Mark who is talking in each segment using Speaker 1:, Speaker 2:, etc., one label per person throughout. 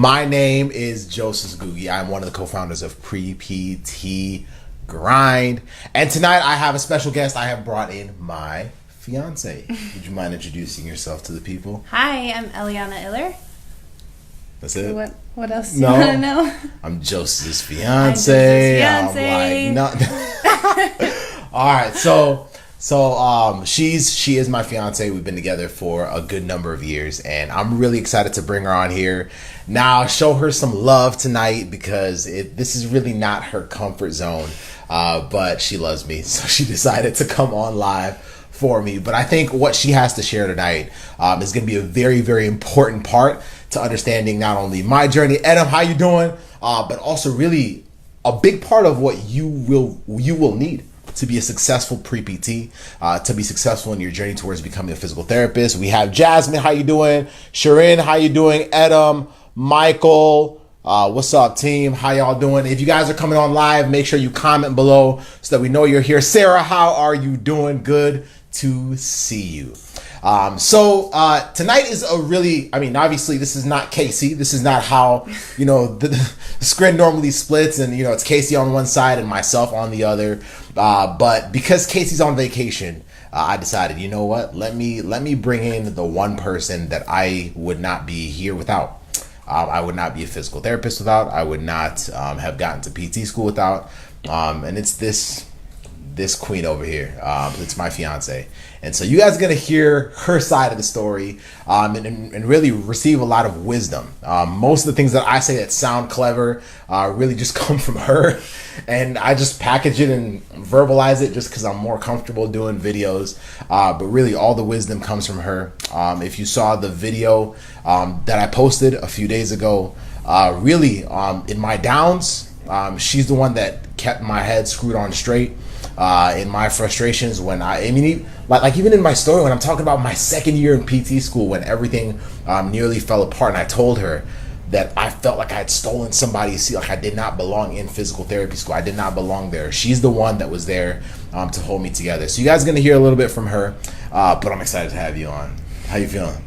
Speaker 1: My name is Joseph Googie. I'm one of the co-founders of Pre-PT Grind. And tonight I have a special guest. I have brought in my fiance. Would you mind introducing yourself to the people?
Speaker 2: Hi, I'm Eliana Iller.
Speaker 1: That's it?
Speaker 2: What else do you want to know?
Speaker 1: I'm Joseph's fiance. I'm like, no. All right, so she is my fiance. We've been together for a good number of years, and I'm really excited to bring her on here now, show her some love tonight, because this is really not her comfort zone, but she loves me, so she decided to come on live for me. But I think what she has to share tonight is going to be a very, very important part to understanding not only my journey, Adam, how you doing, but also really a big part of what you will need to be a successful pre-PT, to be successful in your journey towards becoming a physical therapist. We have Jasmine, how you doing? Sharon, how you doing? Adam, Michael, what's up, team? How y'all doing? If you guys are coming on live, make sure you comment below so that we know you're here. Sarah, how are you doing? Good to see you. So tonight is a really, obviously this is not Casey. This is not how, the screen normally splits, and, it's Casey on one side and myself on the other. But because Casey's on vacation, I decided, you know what, let me bring in the one person that I would not be here without. I would not be a physical therapist without. I would not have gotten to PT school without. And it's this queen over here. It's my fiance. And so you guys are going to hear her side of the story, and really receive a lot of wisdom. Most of the things that I say that sound clever really just come from her. And I just package it and verbalize it just because I'm more comfortable doing videos. But really all the wisdom comes from her. If you saw the video that I posted a few days ago, really in my downs, she's the one that kept my head screwed on straight. In my frustrations, when even in my story, when I'm talking about my second year in PT school, when everything nearly fell apart, and I told her that I felt like I had stolen somebody's seat, like I did not belong in physical therapy school. I did not belong there. She's the one that was there to hold me together. So you guys are going to hear a little bit from her, but I'm excited to have you on. How you feeling?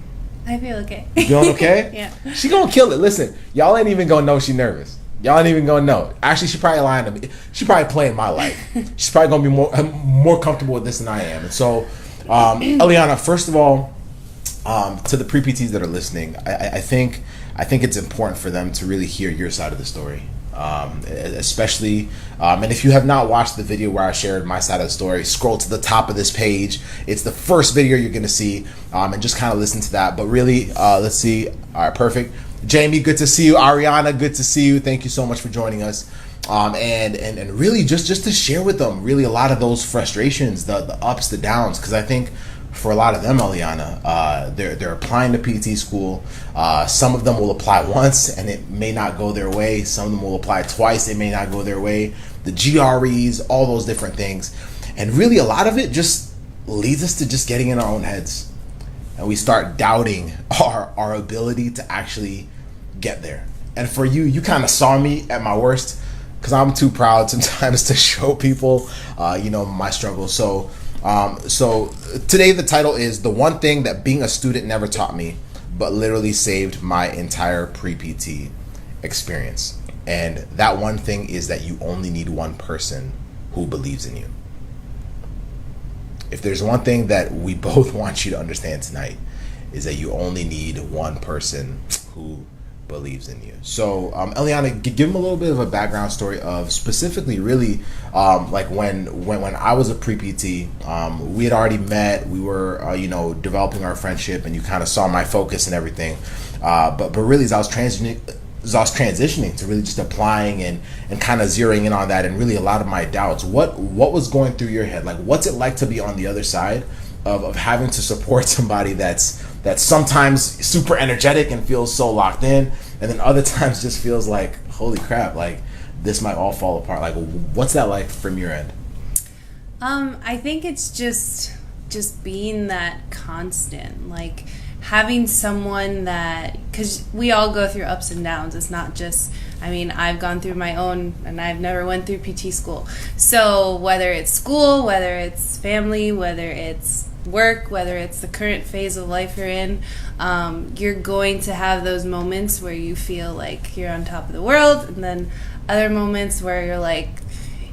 Speaker 2: I feel okay.
Speaker 1: You feeling okay?
Speaker 2: Yeah.
Speaker 1: She gonna kill it. Listen, y'all ain't even gonna know she nervous. Y'all ain't even gonna know. Actually, she probably lying to me. She probably playing my life. She's probably gonna be more comfortable with this than I am. And so, Eliana, first of all, to the pre-PTs that are listening, I think it's important for them to really hear your side of the story, especially. And if you have not watched the video where I shared my side of the story, scroll to the top of this page. It's the first video you're gonna see, and just kind of listen to that. But really, let's see. All right, perfect. Jamie, good to see you. Ariana, good to see you. Thank you so much for joining us. And really just to share with them really a lot of those frustrations, the ups, the downs, because I think for a lot of them, Eliana, they're applying to PT school. Some of them will apply once and it may not go their way. Some of them will apply twice, it may not go their way. The GREs, all those different things. And really a lot of it just leads us to just getting in our own heads. And we start doubting our ability to actually get there. And for you kind of saw me at my worst, because I'm too proud sometimes to show people, my struggles. So today the title is The One Thing That Being a Student Never Taught Me, but literally saved my entire pre-PT experience. And that one thing is that you only need one person who believes in you. If there's one thing that we both want you to understand tonight, is that you only need one person who believes in you. So, Eliana, give them a little bit of a background story of specifically really like when I was a pre-PT, we had already met, we were, developing our friendship, and you kind of saw my focus and everything. But really as I was transitioning to really just applying and kind of zeroing in on that, and really a lot of my doubts, what was going through your head? Like, what's it like to be on the other side of having to support somebody that's sometimes super energetic and feels so locked in, and then other times just feels like, holy crap, like this might all fall apart? Like, what's that like from your end?
Speaker 2: I think it's just being that constant, like having someone that, because we all go through ups and downs. It's not just, I've gone through my own, and I've never went through PT school. So whether it's school, whether it's family, whether it's work, whether it's the current phase of life you're in, you're going to have those moments where you feel like you're on top of the world, and then other moments where you're like,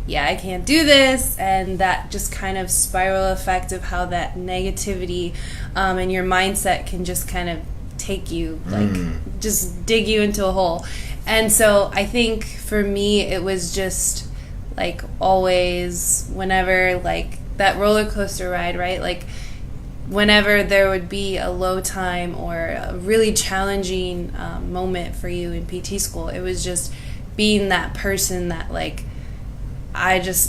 Speaker 2: yeah, I can't do this, and that just kind of spiral effect of how that negativity and your mindset can just kind of take you, like, just dig you into a hole. And so I think for me, it was just, like, always, whenever, like, that roller coaster ride, right? Like, whenever there would be a low time or a really challenging moment for you in PT school, it was just being that person that, like,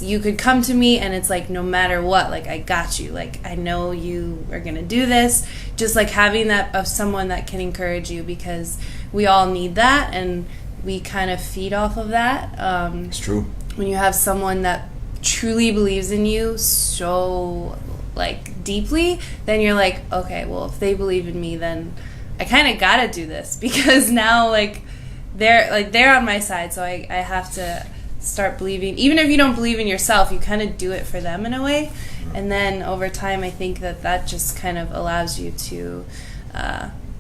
Speaker 2: you could come to me and it's like, no matter what, like, I got you. Like, I know you are going to do this. Just, like, having that of someone that can encourage you, because we all need that and we kind of feed off of that.
Speaker 1: It's true.
Speaker 2: When you have someone that truly believes in you so, like, deeply, then you're like, okay, well, if they believe in me, then I kind of got to do this, because now, like, they're on my side, so I have to start believing. Even if you don't believe in yourself, you kind of do it for them in a way. And then over time, I think that just kind of allows you to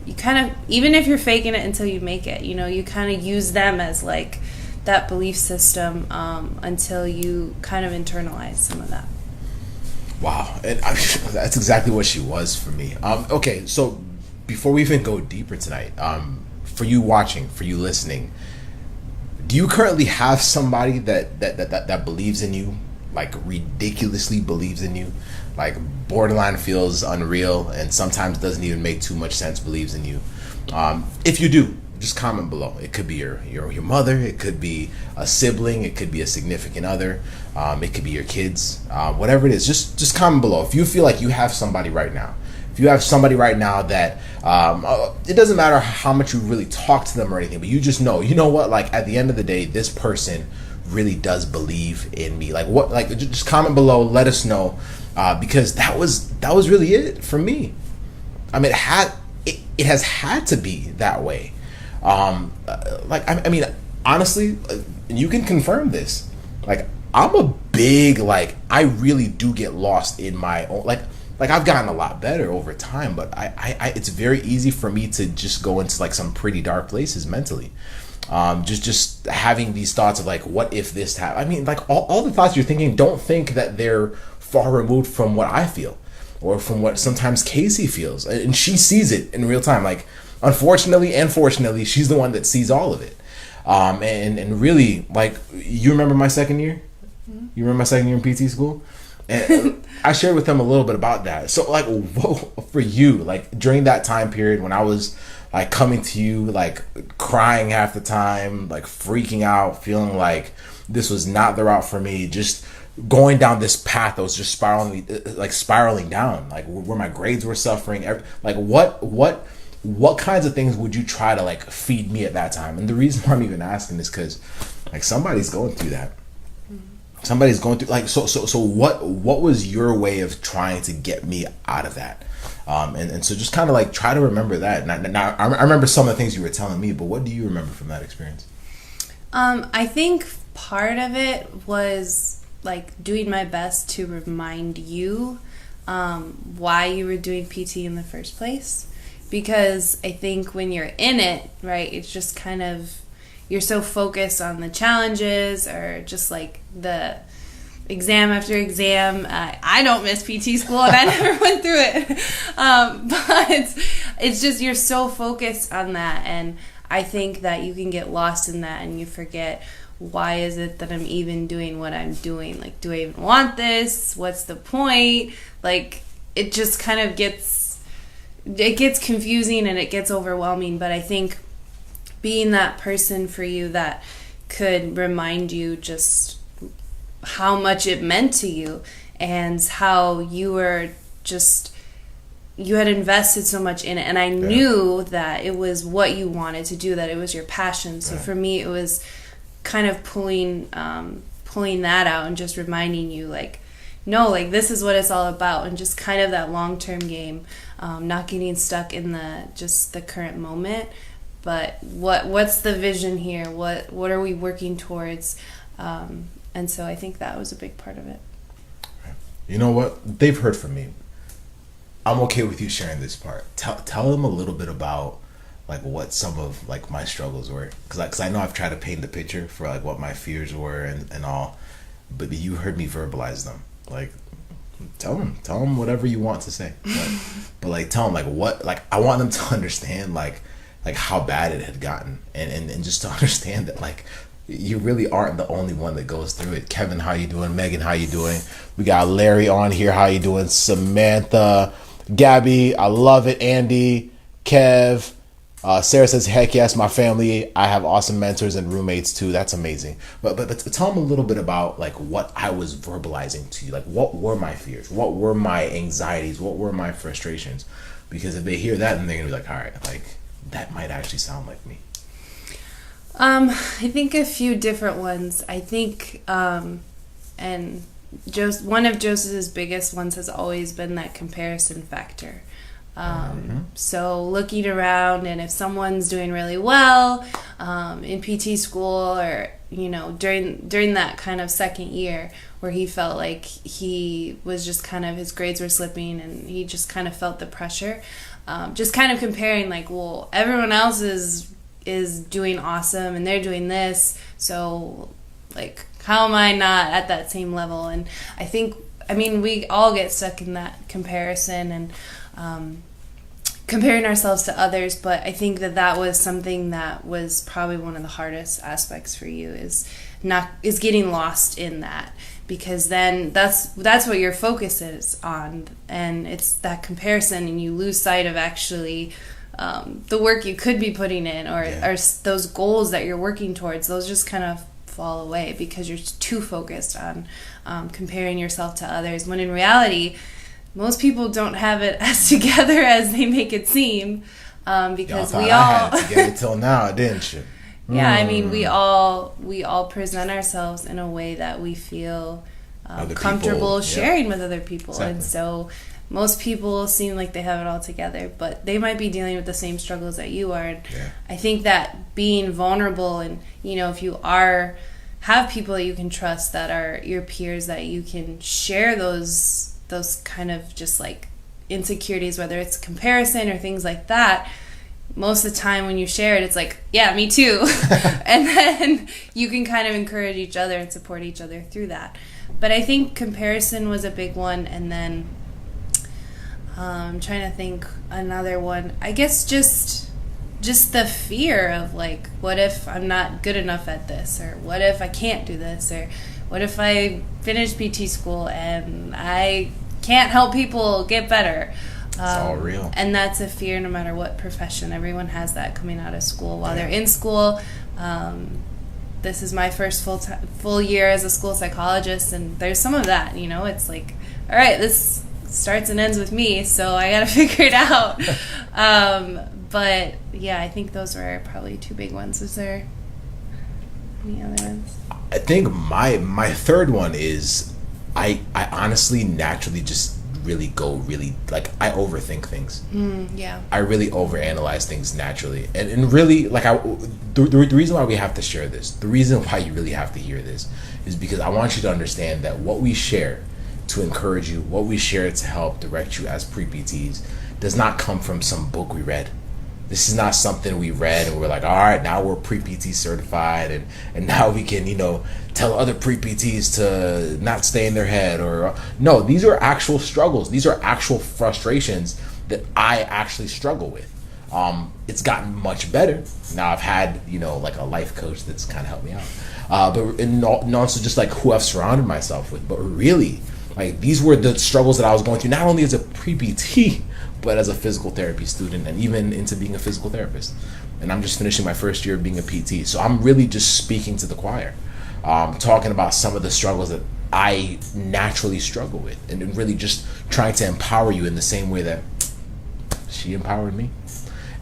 Speaker 2: you kind of, even if you're faking it until you make it, you know, you kind of use them as, like, that belief system until you kind of internalize some of that.
Speaker 1: Wow. And that's exactly what she was for me. Okay, so before we even go deeper tonight, for you watching, for you listening, do you currently have somebody that believes in you, like, ridiculously believes in you, like, borderline feels unreal and sometimes doesn't even make too much sense, believes in you? If you do, just comment below. It could be your mother, it could be a sibling, it could be a significant other, it could be your kids, whatever it is. Just comment below if you feel like you have somebody right now. If you have somebody right now that it doesn't matter how much you really talk to them or anything, but you just know, you know what, like, at the end of the day, this person really does believe in me. Like, what? Like, just comment below, let us know, because that was really it for me. I mean, it has had to be that way. Like, I mean, honestly, you can confirm this. Like, I'm a big, like, I really do get lost in my own, like I've gotten a lot better over time, but I it's very easy for me to just go into, like, some pretty dark places mentally. Just having these thoughts of, like, what if this happened? I mean, like, all the thoughts you're thinking, don't think that they're far removed from what I feel or from what sometimes Casey feels. And she sees it in real time. Like, unfortunately and fortunately, she's the one that sees all of it. And really, like, you remember my second year? You remember my second year in PT school? And I shared with them a little bit about that. So, like, whoa, for you, like, during that time period when I was, like, coming to you, like, crying half the time, like, freaking out, feeling like this was not the route for me, just going down this path that was just spiraling down, like, where my grades were suffering. Like, what kinds of things would you try to, like, feed me at that time? And the reason why I'm even asking is because, like, somebody's going through that. Somebody's going through, like, so what was your way of trying to get me out of that? And so just kind of, like, try to remember that. Now I remember some of the things you were telling me, but what do you remember from that experience?
Speaker 2: I think part of it was, like, doing my best to remind you why you were doing PT in the first place. Because I think when you're in it, right, it's just kind of, you're so focused on the challenges or just, like, the exam after exam. I don't miss PT school and I never went through it. But it's just, you're so focused on that. And I think that you can get lost in that and you forget, why is it that I'm even doing what I'm doing? Like, do I even want this? What's the point? Like, it just kind of gets confusing and it gets overwhelming. But I think being that person for you that could remind you just how much it meant to you and how you were just, you had invested so much in it. And I knew that it was what you wanted to do, that it was your passion. So for me, it was kind of pulling that out and just reminding you, like, no, like, this is what it's all about. And just kind of that long-term game, not getting stuck in the current moment. But what's the vision here? What are we working towards? And so I think that was a big part of it.
Speaker 1: You know what? They've heard from me. I'm okay with you sharing this part. Tell them a little bit about like what some of like my struggles were, because I know I've tried to paint the picture for like what my fears were and all, but you heard me verbalize them. Like tell them whatever you want to say, but like tell them like what, like I want them to understand like how bad it had gotten, and just to understand that like you really aren't the only one that goes through it. Kevin, how you doing? Megan, how you doing? We got Larry on here. How you doing? Samantha, Gabby, I love it. Andy, Kev, Sarah says, heck yes, my family. I have awesome mentors and roommates too. That's amazing. But tell them a little bit about like what I was verbalizing to you. Like what were my fears? What were my anxieties? What were my frustrations? Because if they hear that, then they're gonna be like, all right, like that might actually sound like me.
Speaker 2: I think a few different ones. I think, and one of Joseph's biggest ones has always been that comparison factor. So looking around, and if someone's doing really well in PT school, or during that kind of second year where he felt like he was just kind of, his grades were slipping and he just kind of felt the pressure, just kind of comparing like, well, everyone else is doing awesome and they're doing this, so like how am I not at that same level? And I mean we all get stuck in that comparison and comparing ourselves to others, but I think that was something that was probably one of the hardest aspects for you, is getting lost in that, because then that's what your focus is on, and it's that comparison, and you lose sight of actually the work you could be putting in, or those goals that you're working towards. Those just kind of fall away because you're too focused on comparing yourself to others, when in reality most people don't have it as together as they make it seem, because we all
Speaker 1: had it together till now, didn't you?
Speaker 2: Yeah, I mean we all present ourselves in a way that we feel comfortable sharing with other people. Exactly. And so most people seem like they have it all together, but they might be dealing with the same struggles that you are. And I think that being vulnerable, and if you have people that you can trust, that are your peers, that you can share those kind of just like insecurities, whether it's comparison or things like that, most of the time when you share it, it's like, yeah, me too. And then you can kind of encourage each other and support each other through that. But I think comparison was a big one. And then I'm trying to think another one. I guess just the fear of like, what if I'm not good enough at this, or what if I can't do this, or what if I finish PT school and I can't help people get better?
Speaker 1: It's all real.
Speaker 2: And that's a fear no matter what profession. Everyone has that coming out of school. While they're in school, this is my first full year as a school psychologist, and there's some of that, it's like, all right, this starts and ends with me, so I got to figure it out. But yeah, I think those were probably two big ones. Is there any other ones?
Speaker 1: I think my third one is I honestly naturally just really like I overthink things. I really overanalyze things naturally, and really like the reason why we have to share this, the reason why you really have to hear this, is because I want you to understand that what we share to encourage you, what we share to help direct you as pre-PTs, does not come from some book we read. This is not something we read and we're like, all right, now we're pre-PT certified and now we can, tell other pre-PTs to not stay in their head. Or no, these are actual struggles. These are actual frustrations that I actually struggle with. It's gotten much better. Now I've had, like a life coach that's kind of helped me out. And also just like who I've surrounded myself with. But really, like these were the struggles that I was going through, not only as a pre-PT, but as a physical therapy student, and even into being a physical therapist. And I'm just finishing my first year of being a PT. So I'm really just speaking to the choir, talking about some of the struggles that I naturally struggle with, and really just trying to empower you in the same way that she empowered me.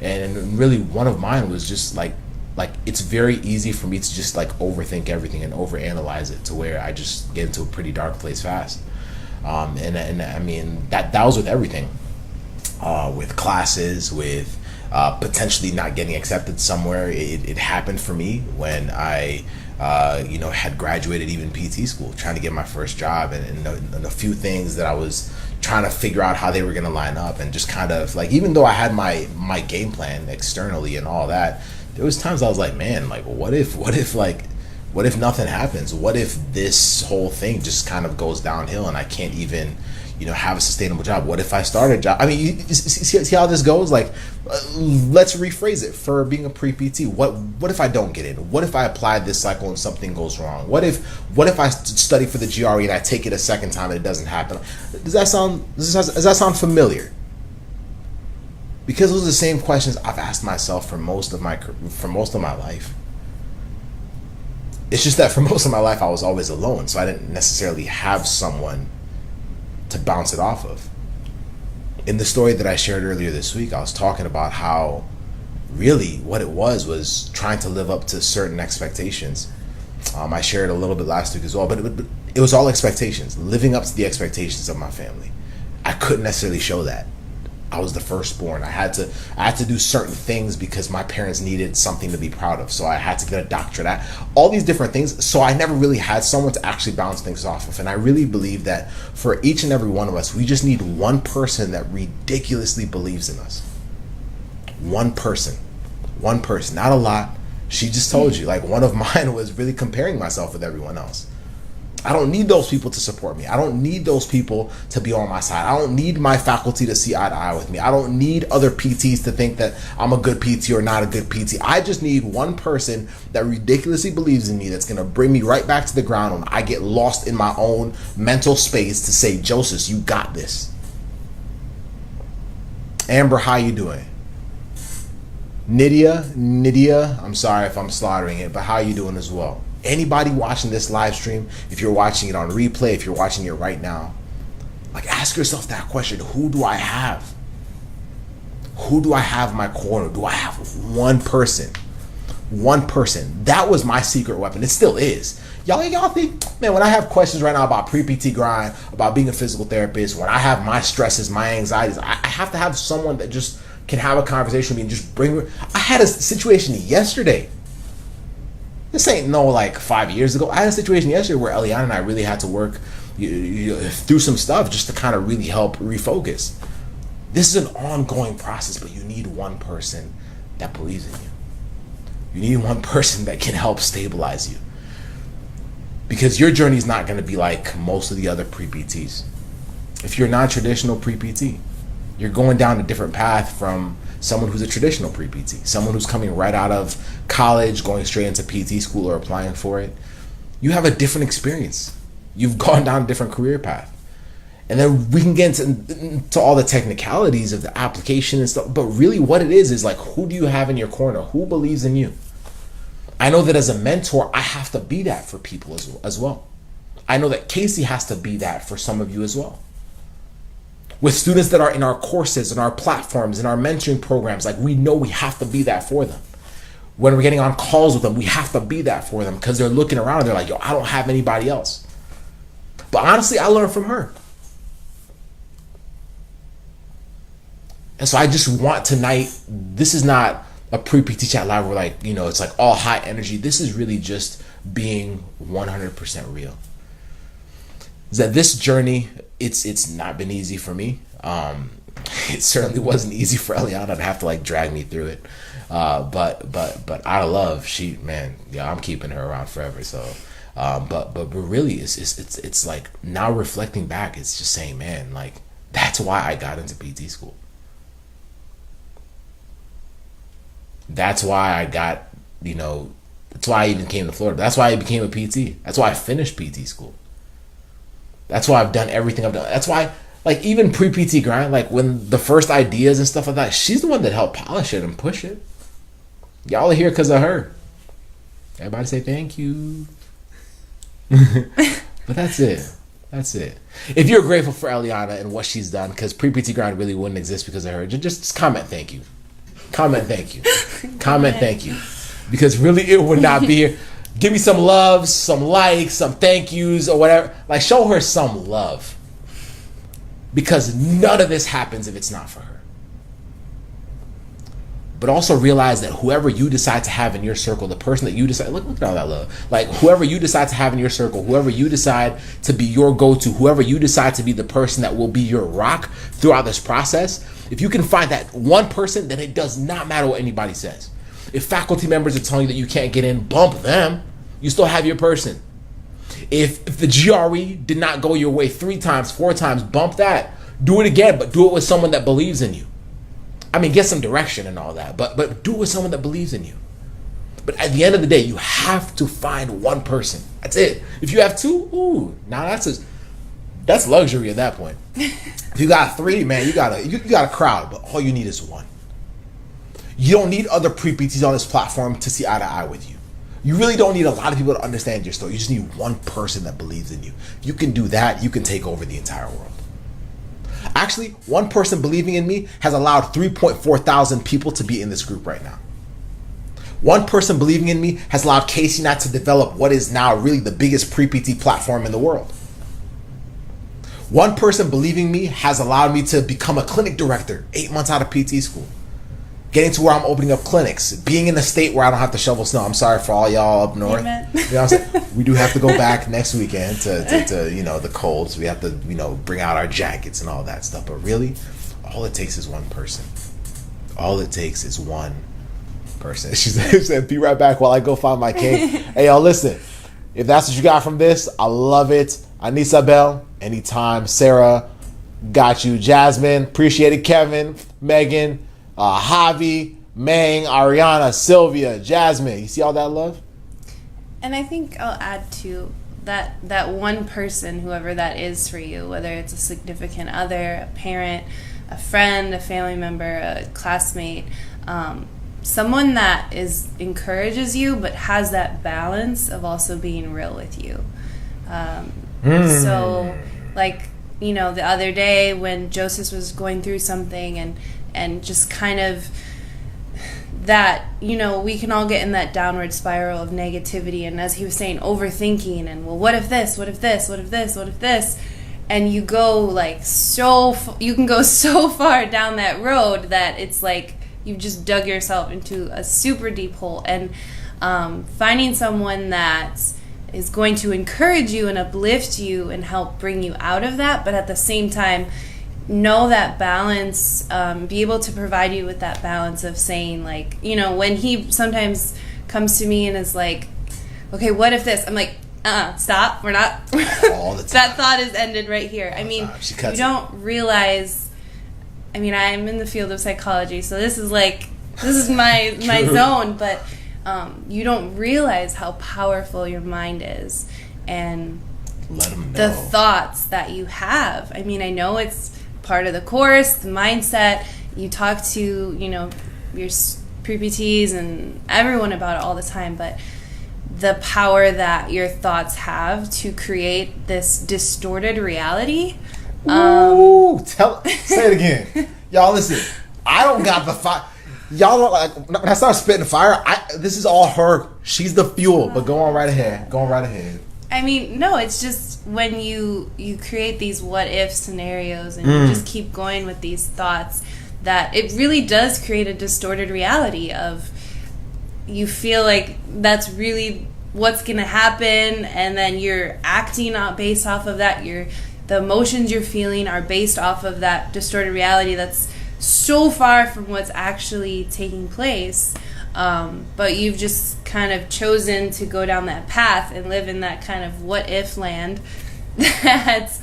Speaker 1: And really one of mine was just like it's very easy for me to just like overthink everything and overanalyze it to where I just get into a pretty dark place fast. And I mean that was with everything. With classes, with potentially not getting accepted somewhere. It happened for me when I had graduated even PT school, trying to get my first job, and a few things that I was trying to figure out how they were going to line up, and just kind of like, even though I had my game plan externally and all that, there was times I was like, man, like what if nothing happens? What if this whole thing just kind of goes downhill and I can't even have a sustainable job? What if I start a job? I mean, you see how this goes? Like, let's rephrase it for being a pre-PT. What if I don't get in? What if I apply this cycle and something goes wrong? What if I study for the GRE and I take it a second time and it doesn't happen? Does that sound familiar? Because those are the same questions I've asked myself for most of my life. It's just that for most of my life I was always alone, so I didn't necessarily have someone to bounce it off of. In the story that I shared earlier this week, I was talking about how really what it was trying to live up to certain expectations. I shared a little bit last week as well, but it was all expectations, living up to the expectations of my family. I couldn't necessarily show that. I was the firstborn. I had to do certain things because my parents needed something to be proud of. So I had to get a doctorate, all these different things. So I never really had someone to actually bounce things off of. And I really believe that for each and every one of us, we just need one person that ridiculously believes in us. One person, not a lot. She just told you, like, one of mine was really comparing myself with everyone else. I don't need those people to support me. I don't need those people to be on my side. I don't need my faculty to see eye to eye with me. I don't need other PTs to think that I'm a good PT or not a good PT. I just need one person that ridiculously believes in me, that's going to bring me right back to the ground when I get lost in my own mental space, to say, Joseph, you got this. Amber, how you doing? Nydia, I'm sorry if I'm slaughtering it, but how you doing as well? Anybody watching this live stream, if you're watching it on replay, if you're watching it right now, like, ask yourself that question. Who do I have? Who do I have in my corner? Do I have one person? One person. That was my secret weapon. It still is. Y'all think, man, when I have questions right now about pre-PT grind, about being a physical therapist, when I have my stresses, my anxieties, I have to have someone that just can have a conversation with me and just bring. I had a situation yesterday. This ain't like 5 years ago. I had a situation yesterday where Eliana and I really had to work through some stuff just to kind of really help refocus. This is an ongoing process, but you need one person that believes in you. You need one person that can help stabilize you. Because your journey is not going to be like most of the other pre-PTs. If you're a non-traditional pre-PT, you're going down a different path from someone who's a traditional pre-PT, someone who's coming right out of college, going straight into PT school or applying for it. You have a different experience. You've gone down a different career path. And then we can get into all the technicalities of the application and stuff, but really what it is like, who do you have in your corner? Who believes in you? I know that as a mentor, I have to be that for people as well. I know that Casey has to be that for some of you as well. With students that are in our courses and our platforms and our mentoring programs, like, we know we have to be that for them. When we're getting on calls with them, we have to be that for them, because they're looking around and they're like, yo, I don't have anybody else. But honestly, I learned from her. And so I just want tonight, this is not a pre-PT chat live where, like, it's like all high energy. This is really just being 100% real. Is that this journey, it's not been easy for me. It certainly wasn't easy for Eliana to have to like drag me through it. But out of love, I'm keeping her around forever. So, but really, it's like, now reflecting back, it's just saying, man, like, that's why I got into PT school. That's why I got, that's why I even came to Florida. That's why I became a PT. That's why I finished PT school. That's why I've done everything I've done. That's why, like, even pre-PT grind, like, when the first ideas and stuff like that, she's the one that helped polish it and push it. Y'all are here because of her. Everybody say thank you. But that's it. That's it. If you're grateful for Eliana and what she's done, because pre-PT grind really wouldn't exist because of her, just comment thank you. Comment thank you. Comment thank you. Because really, it would not be here. Give me some loves, some likes, some thank yous, or whatever. Like, show her some love. Because none of this happens if it's not for her. But also realize that whoever you decide to have in your circle, the person that you decide, look at all that love. Like whoever you decide to have in your circle, whoever you decide to be your go-to, whoever you decide to be the person that will be your rock throughout this process, if you can find that one person, then it does not matter what anybody says. If faculty members are telling you that you can't get in, bump them. You still have your person. If the GRE did not go your way 3 times, 4 times, bump that. Do it again, but do it with someone that believes in you. I mean, get some direction and all that, but do it with someone that believes in you. But at the end of the day, you have to find one person. That's it. If you have 2, now that's luxury at that point. If you got 3, man, you got a crowd, but all you need is one. You don't need other pre-PTs on this platform to see eye to eye with you. You really don't need a lot of people to understand your story. You just need one person that believes in you. If you can do that, you can take over the entire world. Actually, one person believing in me has allowed 3.4 thousand people to be in this group right now. One person believing in me has allowed Casey and I to develop what is now really the biggest pre-PT platform in the world. One person believing in me has allowed me to become a clinic director 8 months out of PT school. Getting to where I'm opening up clinics, being in a state where I don't have to shovel snow. I'm sorry for all y'all up north.
Speaker 2: Amen.
Speaker 1: You know what I'm saying? We do have to go back next weekend to the cold. So we have to, bring out our jackets and all that stuff. But really, all it takes is one person. All it takes is one person. She said, be right back while I go find my cake. Hey, y'all, listen. If that's what you got from this, I love it. Anissa Bell, anytime. Sarah, got you. Jasmine, appreciate it. Kevin, Megan, Javi, Mang, Ariana, Sylvia, Jasmine. You see all that love?
Speaker 2: And I think I'll add to that one person, whoever that is for you, whether it's a significant other, a parent, a friend, a family member, a classmate, someone that encourages you but has that balance of also being real with you. So, like, the other day when Joseph was going through something and just kind of that, we can all get in that downward spiral of negativity. And as he was saying, overthinking and, well, what if this, what if this, what if this, what if this? And you go you can go so far down that road that it's like you've just dug yourself into a super deep hole. And finding someone that is going to encourage you and uplift you and help bring you out of that, but at the same time, know that balance, be able to provide you with that balance of saying, like, when he sometimes comes to me and is like, okay, what if this? I'm like, stop, we're not. All the time. That thought is ended right here. I mean, you don't realize, I'm in the field of psychology, so this is my zone, but you don't realize how powerful your mind is and
Speaker 1: let them know.
Speaker 2: The thoughts that you have. I know it's part of the course, the mindset. You talk to, your pre-PTs and everyone about it all the time, but the power that your thoughts have to create this distorted reality.
Speaker 1: Say it again. Y'all listen, I don't got the fire. Y'all don't, like, when I start spitting fire, this is all her. She's the fuel, but go on right ahead.
Speaker 2: No, it's just when you create these what if scenarios and you just keep going with these thoughts, that it really does create a distorted reality of, you feel like that's really what's going to happen, and then you're acting out based off of that. The emotions you're feeling are based off of that distorted reality that's so far from what's actually taking place. But you've just kind of chosen to go down that path and live in that kind of what if land that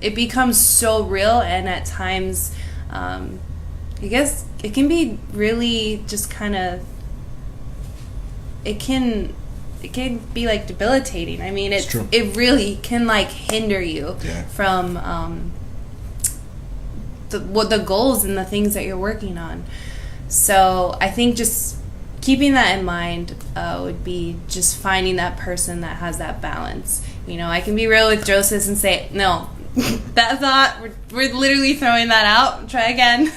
Speaker 2: it becomes so real, and at times I guess it can be really just kind of, it can be like debilitating. It really can like hinder you from the goals and the things that you're working on. So I think just keeping that in mind would be just finding that person that has that balance. I can be real with Joseph and say, no, that thought, we're literally throwing that out. Try again.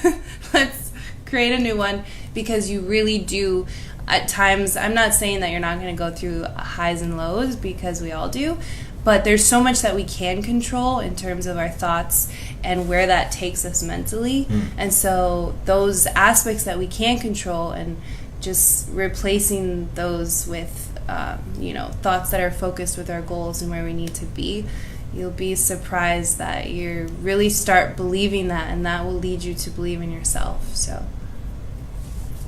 Speaker 2: Let's create a new one, because you really do. At times, I'm not saying that you're not going to go through highs and lows, because we all do, But there's so much that we can control in terms of our thoughts and where that takes us mentally. And so those aspects that we can control, and just replacing those with, thoughts that are focused with our goals and where we need to be, you'll be surprised that you really start believing that, and that will lead you to believe in yourself. So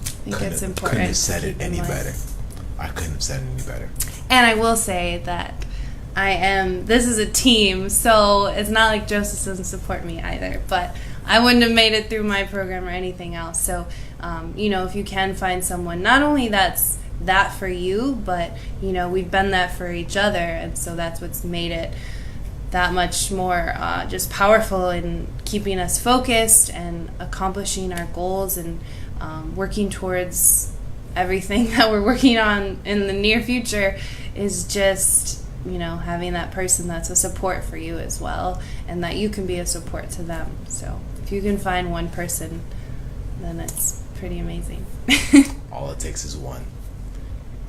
Speaker 2: I think it's important.
Speaker 1: Couldn't have said it any better. I couldn't have said it any better.
Speaker 2: And I will say that this is a team, so it's not like Joseph doesn't support me either, but I wouldn't have made it through my program or anything else. So, if you can find someone, not only that's that for you, but, we've been that for each other, and so that's what's made it that much more just powerful in keeping us focused and accomplishing our goals and working towards everything that we're working on in the near future is just, having that person that's a support for you as well, and that you can be a support to them. So if you can find one person, then it's pretty amazing.
Speaker 1: All it takes is one.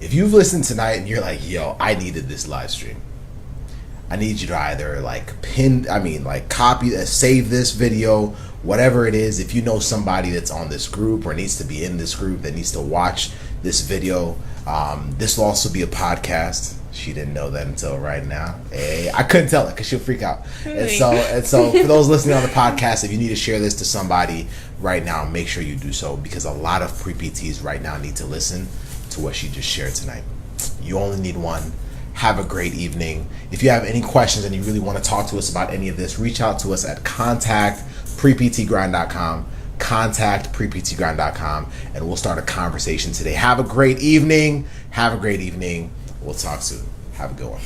Speaker 1: If you've listened tonight and you're like, yo, I needed this live stream, I need you to either copy, save this video, whatever it is. If you know somebody that's on this group or needs to be in this group that needs to watch this video, this will also be a podcast. She didn't know that until right now. Hey, I couldn't tell her because she'll freak out. And so for those listening on the podcast, if you need to share this to somebody right now, make sure you do so, because a lot of pre-PTs right now need to listen to what she just shared tonight. You only need one. Have a great evening. If you have any questions and you really want to talk to us about any of this, reach out to us at contactpreptgrind.com, contactpreptgrind.com, and we'll start a conversation today. Have a great evening. We'll talk soon. Have a good one.